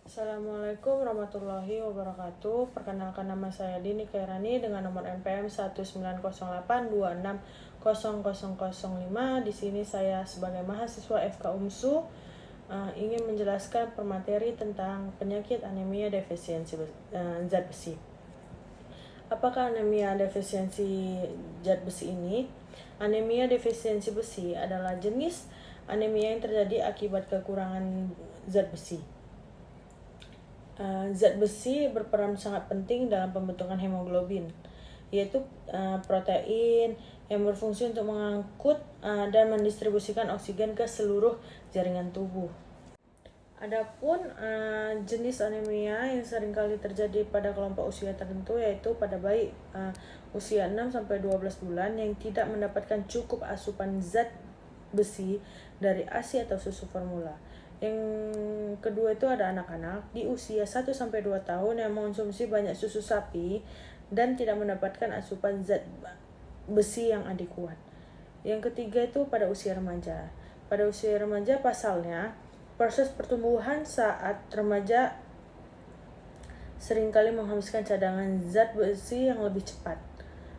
Assalamualaikum warahmatullahi wabarakatuh. Perkenalkan, nama saya Dini Kairani dengan nomor NPM 19082600005. Di sini saya sebagai mahasiswa FK UMSU ingin menjelaskan permateri tentang penyakit anemia defisiensi zat besi. Apakah anemia defisiensi zat besi ini? Anemia defisiensi besi adalah jenis anemia yang terjadi akibat kekurangan zat besi. Zat besi berperan sangat penting dalam pembentukan hemoglobin, yaitu protein yang berfungsi untuk mengangkut dan mendistribusikan oksigen ke seluruh jaringan tubuh. Adapun jenis anemia yang seringkali terjadi pada kelompok usia tertentu yaitu pada bayi usia 6-12 bulan yang tidak mendapatkan cukup asupan zat besi dari ASI atau susu formula. Yang kedua itu ada anak-anak di usia 1-2 tahun yang mengonsumsi banyak susu sapi dan tidak mendapatkan asupan zat besi yang adekuat. Yang ketiga itu pada usia remaja. Pada usia remaja pasalnya, proses pertumbuhan saat remaja seringkali menghabiskan cadangan zat besi yang lebih cepat,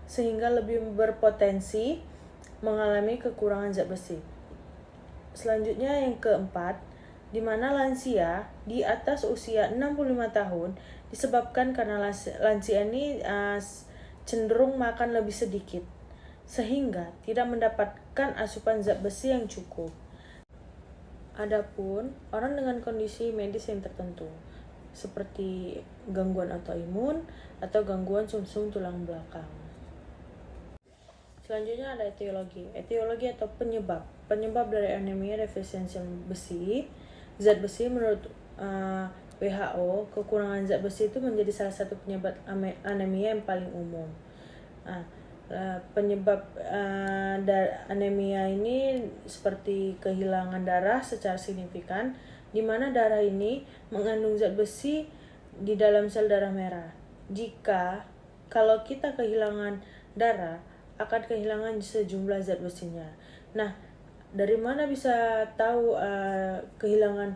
sehingga lebih berpotensi mengalami kekurangan zat besi. Selanjutnya yang keempat, di mana lansia di atas usia 65 tahun disebabkan karena lansia ini cenderung makan lebih sedikit, sehingga tidak mendapatkan asupan zat besi yang cukup. Adapun orang dengan kondisi medis yang tertentu, seperti gangguan autoimun atau gangguan sumsum tulang belakang. Selanjutnya ada etiologi. Etiologi atau penyebab. Penyebab dari anemia defisiensi besi, zat besi menurut WHO, kekurangan zat besi itu menjadi salah satu penyebab anemia yang paling umum. Penyebab anemia ini seperti kehilangan darah secara signifikan, di mana darah ini mengandung zat besi di dalam sel darah merah. Kalau kita kehilangan darah, akan kehilangan sejumlah zat besinya. Nah, dari mana bisa tahu kehilangan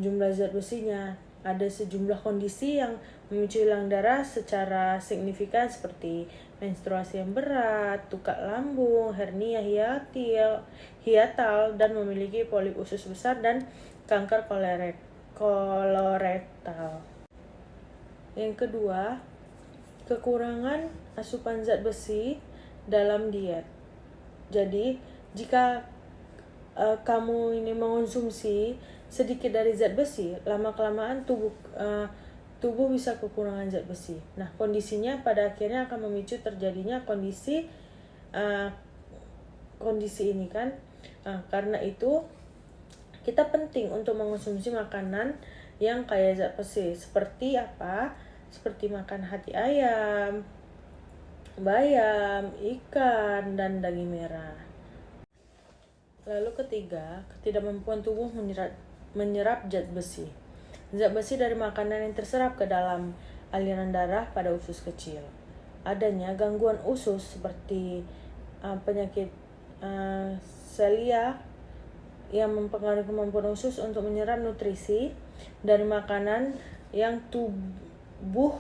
jumlah zat besinya? Ada sejumlah kondisi yang memicu hilang darah secara signifikan seperti menstruasi yang berat, tukak lambung, hernia hiatal, dan memiliki polip usus besar dan kanker kolorektal. Yang kedua, kekurangan asupan zat besi dalam diet. Jadi, jika kamu ini mengonsumsi sedikit dari zat besi, lama-kelamaan tubuh bisa kekurangan zat besi. Nah, kondisinya pada akhirnya akan memicu terjadinya kondisi ini kan. Karena itu kita penting untuk mengonsumsi makanan yang kaya zat besi. Seperti apa? Seperti makan hati ayam, bayam, ikan, dan daging merah. Lalu ketiga, ketidakmampuan tubuh menyerap zat besi. Zat besi dari makanan yang terserap ke dalam aliran darah pada usus kecil. Adanya gangguan usus seperti penyakit selia yang mempengaruhi kemampuan usus untuk menyerap nutrisi dari makanan yang tubuh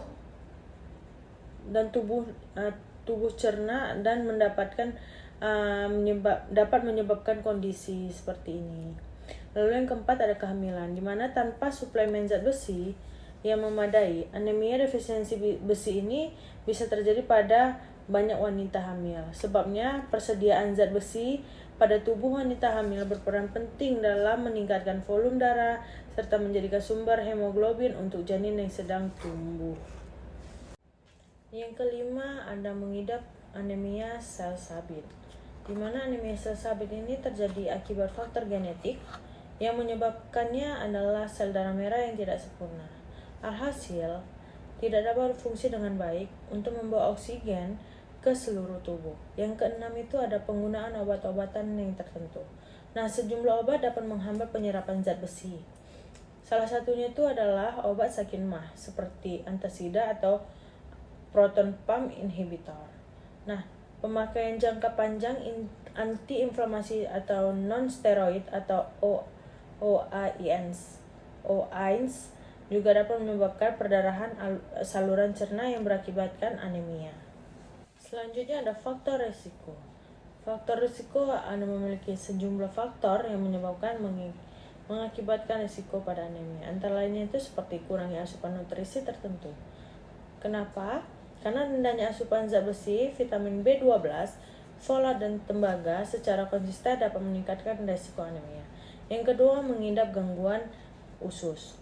cerna dan dapat menyebabkan kondisi seperti ini. Lalu yang keempat ada kehamilan, di mana tanpa suplemen zat besi yang memadai, anemia defisiensi besi ini bisa terjadi pada banyak wanita hamil. Sebabnya persediaan zat besi pada tubuh wanita hamil berperan penting dalam meningkatkan volume darah serta menjadikan sumber hemoglobin untuk janin yang sedang tumbuh. Yang kelima ada mengidap anemia sel sabit, di mana anemia sel sabit ini terjadi akibat faktor genetik yang menyebabkannya adalah sel darah merah yang tidak sempurna. Alhasil, tidak dapat berfungsi dengan baik untuk membawa oksigen ke seluruh tubuh. Yang keenam itu ada penggunaan obat-obatan yang tertentu. Nah, sejumlah obat dapat menghambat penyerapan zat besi. Salah satunya itu adalah obat sakit mah, seperti antasida atau proton pump inhibitor. Nah, pemakaian jangka panjang antiinflamasi atau non-steroid atau OAINs juga dapat menyebabkan perdarahan saluran cerna yang berakibatkan anemia. Selanjutnya ada faktor resiko. Faktor risiko memiliki sejumlah faktor yang mengakibatkan risiko pada anemia. Antara lainnya itu seperti kurangnya asupan nutrisi tertentu. Kenapa? Karena rendahnya asupan zat besi, vitamin B12, folat dan tembaga secara konsisten dapat meningkatkan risiko anemia. Yang kedua, mengidap gangguan usus.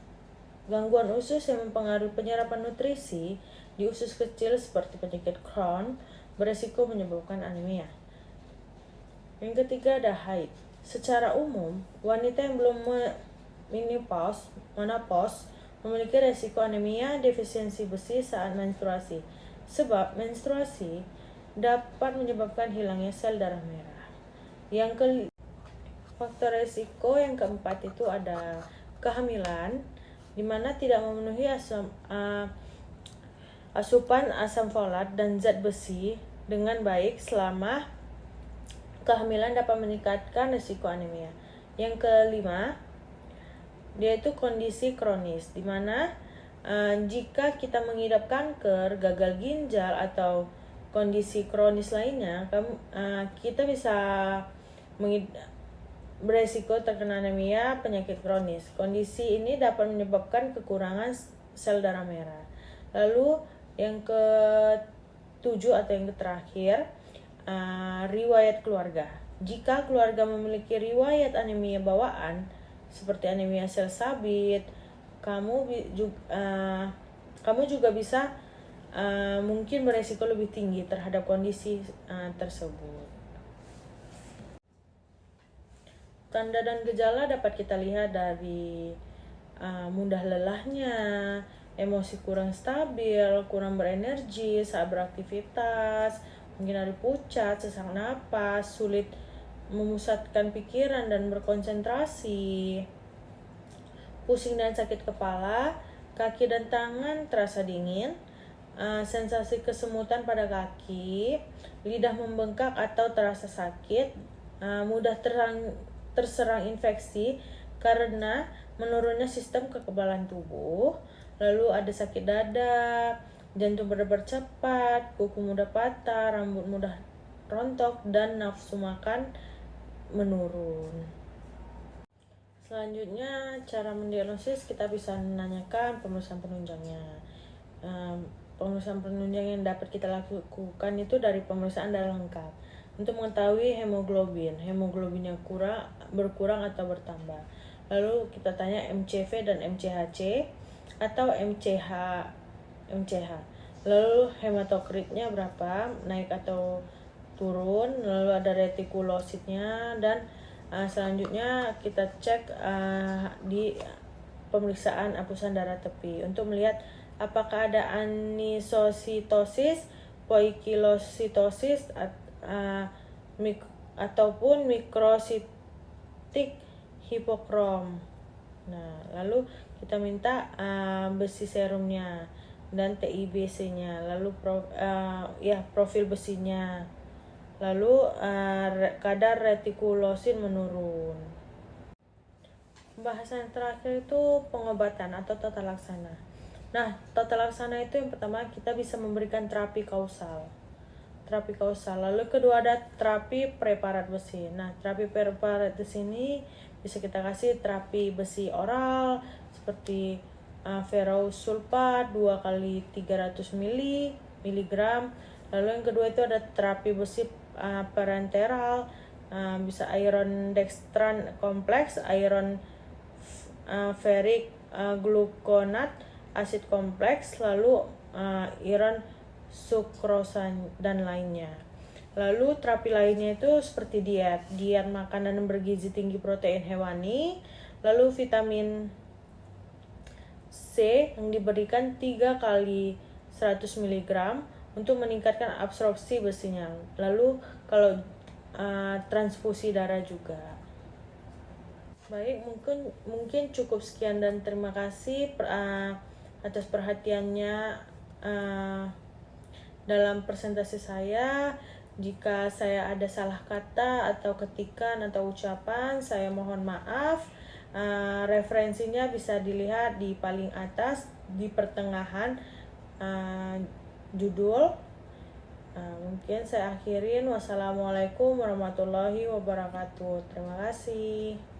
Gangguan usus yang mempengaruhi penyerapan nutrisi di usus kecil seperti penyakit Crohn beresiko menyebabkan anemia. Yang ketiga ada haid. Secara umum, wanita yang belum menopause memiliki resiko anemia defisiensi besi saat menstruasi. Sebab menstruasi dapat menyebabkan hilangnya sel darah merah. Faktor resiko yang keempat itu ada kehamilan, di mana tidak memenuhi asupan asam folat dan zat besi dengan baik selama kehamilan dapat meningkatkan risiko anemia. Yang kelima, yaitu kondisi kronis, di mana jika kita mengidap kanker, gagal ginjal atau kondisi kronis lainnya, kita bisa beresiko terkena anemia penyakit kronis. Kondisi ini dapat menyebabkan kekurangan sel darah merah. Lalu yang ketujuh atau yang terakhir, riwayat keluarga. Jika keluarga memiliki riwayat anemia bawaan seperti anemia sel sabit, kamu juga bisa mungkin beresiko lebih tinggi terhadap kondisi tersebut. Tanda dan gejala dapat kita lihat dari mudah lelahnya, emosi kurang stabil, kurang berenergi saat beraktivitas, mungkin ada pucat, sesak napas, sulit memusatkan pikiran dan berkonsentrasi, pusing dan sakit kepala, kaki dan tangan terasa dingin, sensasi kesemutan pada kaki, lidah membengkak atau terasa sakit, mudah terserang infeksi karena menurunnya sistem kekebalan tubuh, lalu ada sakit dada, jantung berdebar cepat, kuku mudah patah, rambut mudah rontok, dan nafsu makan menurun. Selanjutnya, cara mendiagnosis kita bisa menanyakan pemeriksaan penunjangnya. Pemeriksaan penunjang yang dapat kita lakukan itu dari pemeriksaan darah lengkap untuk mengetahui hemoglobinnya berkurang atau bertambah. Lalu kita tanya MCV dan MCHC atau MCH. Lalu hematokritnya berapa, naik atau turun. Lalu ada retikulositnya, dan selanjutnya kita cek di pemeriksaan apusan darah tepi untuk melihat apakah ada anisositosis, poikilositosis ataupun mikrositik hipokrom. Nah, lalu kita minta besi serumnya dan TIBC-nya, lalu profil besinya, lalu kadar retikulosin menurun. Pembahasan terakhir itu pengobatan atau tata laksana. Nah, tata laksana itu yang pertama kita bisa memberikan terapi kausal. Lalu kedua ada terapi preparat besi. Nah, terapi preparat besi ini bisa kita kasih terapi besi oral seperti ferrous sulfat 2 kali 300 mg. Lalu yang kedua itu ada terapi besi parenteral, bisa iron dextran kompleks, iron ferric gluconat asid kompleks, lalu iron sukrosa dan lainnya. Lalu terapi lainnya itu seperti diet makanan yang bergizi tinggi protein hewani, lalu vitamin C yang diberikan 3 kali 100 mg untuk meningkatkan absorpsi besinya. Lalu kalau transfusi darah juga. Baik, mungkin cukup sekian dan terima kasih atas perhatiannya dalam presentasi saya. Jika saya ada salah kata atau ketikan atau ucapan, saya mohon maaf. Referensinya bisa dilihat di paling atas di pertengahan judul. Mungkin saya akhirin. Wassalamualaikum warahmatullahi wabarakatuh. Terima kasih.